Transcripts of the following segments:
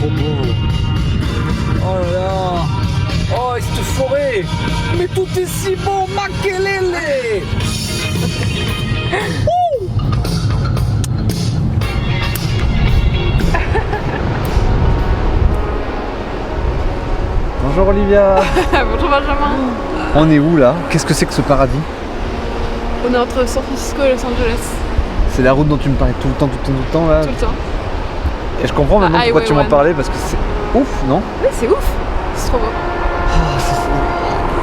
trop beau. Oh là là. Oh, et cette forêt. Mais tout est si beau, Makelele. Bonjour Olivia. Bonjour Benjamin. On est où là? Qu'est-ce que c'est que ce paradis? On est entre San Francisco et Los Angeles. C'est la route dont tu me parlais tout le temps là. Tout le temps. Et je comprends maintenant pourquoi tu m'en parlais parce que c'est ouf, non? Oui, c'est ouf. C'est trop beau.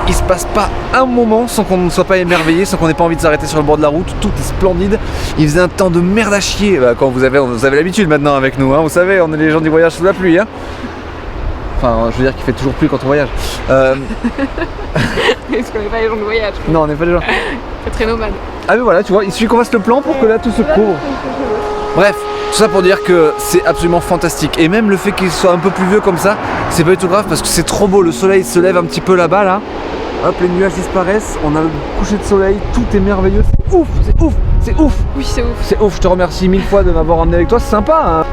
Il se passe pas un moment sans qu'on ne soit pas émerveillé, sans qu'on n'ait pas envie de s'arrêter sur le bord de la route. Tout est splendide. Il faisait un temps de merde à chier. Bah, quand vous avez l'habitude maintenant avec nous, hein. Vous savez, on est les gens du voyage sous la pluie. Hein. Enfin, je veux dire qu'il fait toujours pluie quand on voyage. Parce qu'on n'est pas les gens de voyage. Non, on n'est pas les gens. C'est très nomade. Ah mais voilà, tu vois, il suffit qu'on fasse le plan pour que là tout se couvre. Bref, tout ça pour dire que c'est absolument fantastique. Et même le fait qu'il soit un peu pluvieux comme ça, c'est pas du tout grave parce que c'est trop beau. Le soleil se lève un petit peu là-bas là. Hop, les nuages disparaissent, on a le coucher de soleil, tout est merveilleux. C'est ouf, c'est ouf, c'est ouf. Oui, c'est ouf. C'est ouf, je te remercie 1000 fois de m'avoir emmené avec toi, c'est sympa. Hein.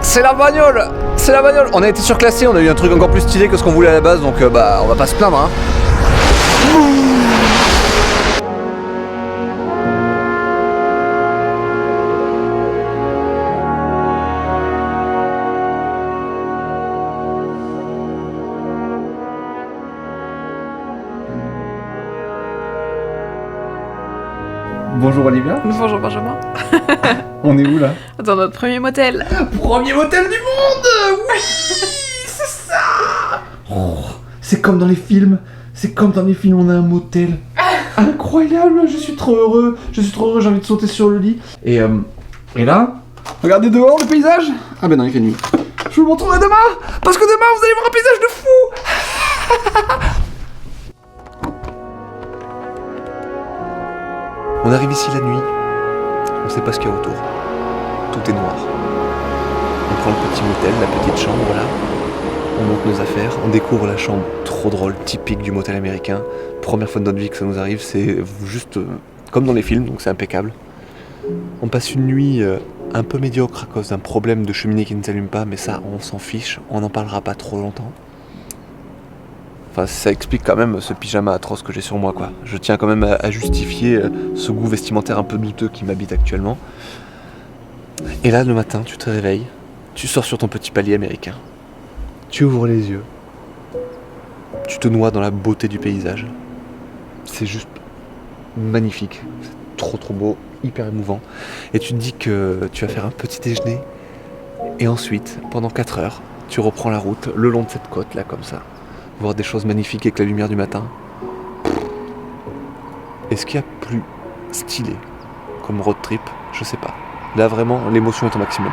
C'est la bagnole. C'est la bagnole. On a été surclassé, on a eu un truc encore plus stylé que ce qu'on voulait à la base, donc bah on va pas se plaindre. Hein. Bonjour Olivia. Bonjour Benjamin. On est où là? Dans notre premier motel. Premier motel du monde. Oui, c'est ça. Oh, c'est comme dans les films. C'est comme dans les films, on a un motel. Incroyable, je suis trop heureux. J'ai envie de sauter sur le lit. Et là, regardez dehors le paysage. Ah ben non, il fait nuit. Je vous le montrerai demain. Parce que demain, vous allez voir un paysage de fou. On arrive ici la nuit, on sait pas ce qu'il y a autour, tout est noir. On prend le petit motel, la petite chambre là, on monte nos affaires, on découvre la chambre trop drôle, typique du motel américain. Première fois de notre vie que ça nous arrive, c'est juste comme dans les films, donc c'est impeccable. On passe une nuit un peu médiocre à cause d'un problème de cheminée qui ne s'allume pas, mais ça on s'en fiche, on n'en parlera pas trop longtemps. Enfin, ça explique quand même ce pyjama atroce que j'ai sur moi, quoi. Je tiens quand même à justifier ce goût vestimentaire un peu douteux qui m'habite actuellement. Et là, le matin, tu te réveilles, tu sors sur ton petit palier américain, tu ouvres les yeux, tu te noies dans la beauté du paysage. C'est juste magnifique, c'est trop beau, hyper émouvant. Et tu te dis que tu vas faire un petit déjeuner, et ensuite, pendant 4 heures, tu reprends la route le long de cette côte, là, comme ça. Voir des choses magnifiques avec la lumière du matin. Est-ce qu'il y a plus stylé comme road trip? Je sais pas. Là vraiment, l'émotion est au maximum.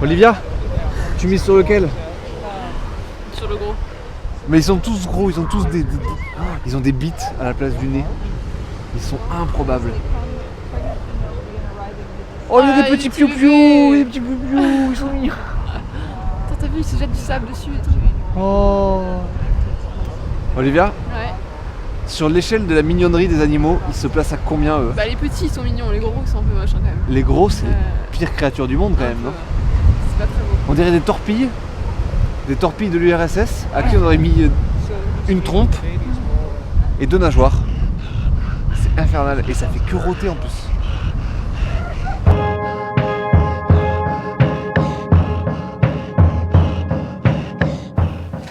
Olivia, tu mises sur lequel? Sur le gros. Mais ils sont tous gros, ils ont tous ils ont des bites à la place du nez. Ils sont improbables. Oh, il y a des petits piou-piou, des petits piou-piou, ils sont mignons. Attends, t'as vu, il se jette du sable dessus et tout. Oh. Olivia, Ouais. sur l'échelle de la mignonnerie des animaux, ils se placent à combien eux? Bah les petits ils sont mignons, les gros ils sont un peu moches hein, quand même. Les gros, c'est les pires créatures du monde quand même, non? C'est pas très beau. On dirait des torpilles de l'URSS à qui on aurait mis une trompe et 2 nageoires. C'est infernal et ça fait que rôter en plus.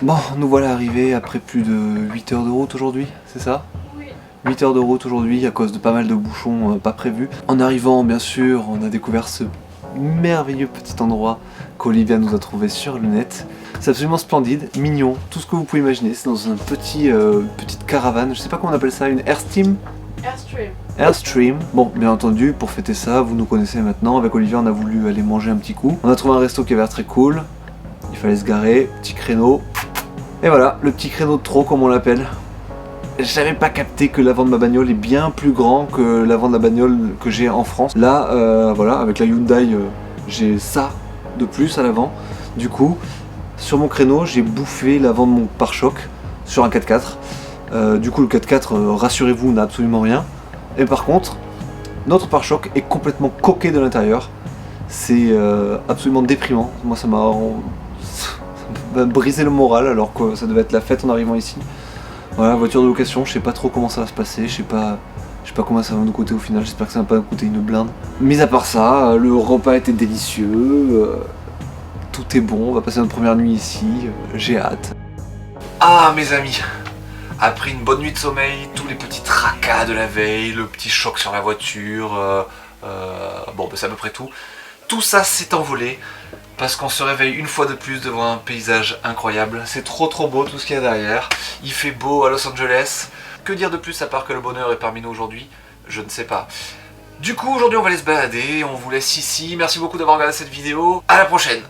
Bon, nous voilà arrivés après plus de 8 heures de route aujourd'hui, c'est ça? Oui. 8 heures de route aujourd'hui à cause de pas mal de bouchons pas prévus. En arrivant, bien sûr, on a découvert ce merveilleux petit endroit qu'Olivia nous a trouvé sur le net. C'est absolument splendide, mignon, tout ce que vous pouvez imaginer. C'est dans un petite caravane, je sais pas comment on appelle ça, une Airstream. Airstream. Bon, bien entendu, pour fêter ça, vous nous connaissez maintenant. Avec Olivia, on a voulu aller manger un petit coup. On a trouvé un resto qui avait l'air très cool. Il fallait se garer, petit créneau. Et voilà, le petit créneau de trop, comme on l'appelle. J'avais pas capté que l'avant de ma bagnole est bien plus grand que l'avant de la bagnole que j'ai en France. Là, voilà, avec la Hyundai, j'ai ça de plus à l'avant. Du coup, sur mon créneau, j'ai bouffé l'avant de mon pare-choc sur un 4x4. Du coup, le 4x4, rassurez-vous, n'a absolument rien. Et par contre, notre pare-choc est complètement coqué de l'intérieur. C'est absolument déprimant. Moi, ça m'a brisé le moral alors que ça devait être la fête en arrivant ici. Voilà, voiture de location, je sais pas trop comment ça va se passer, je sais pas combien ça va nous coûter au final, j'espère que ça va pas nous coûter une blinde. Mis à part ça, le repas était délicieux, tout est bon, on va passer notre première nuit ici, j'ai hâte. Ah mes amis, après une bonne nuit de sommeil, tous les petits tracas de la veille, le petit choc sur la voiture, bon bah c'est à peu près tout. Tout ça s'est envolé parce qu'on se réveille une fois de plus devant un paysage incroyable. C'est trop beau tout ce qu'il y a derrière. Il fait beau à Los Angeles. Que dire de plus à part que le bonheur est parmi nous aujourd'hui? Je ne sais pas. Du coup aujourd'hui on va aller se balader, on vous laisse ici. Merci beaucoup d'avoir regardé cette vidéo. À la prochaine.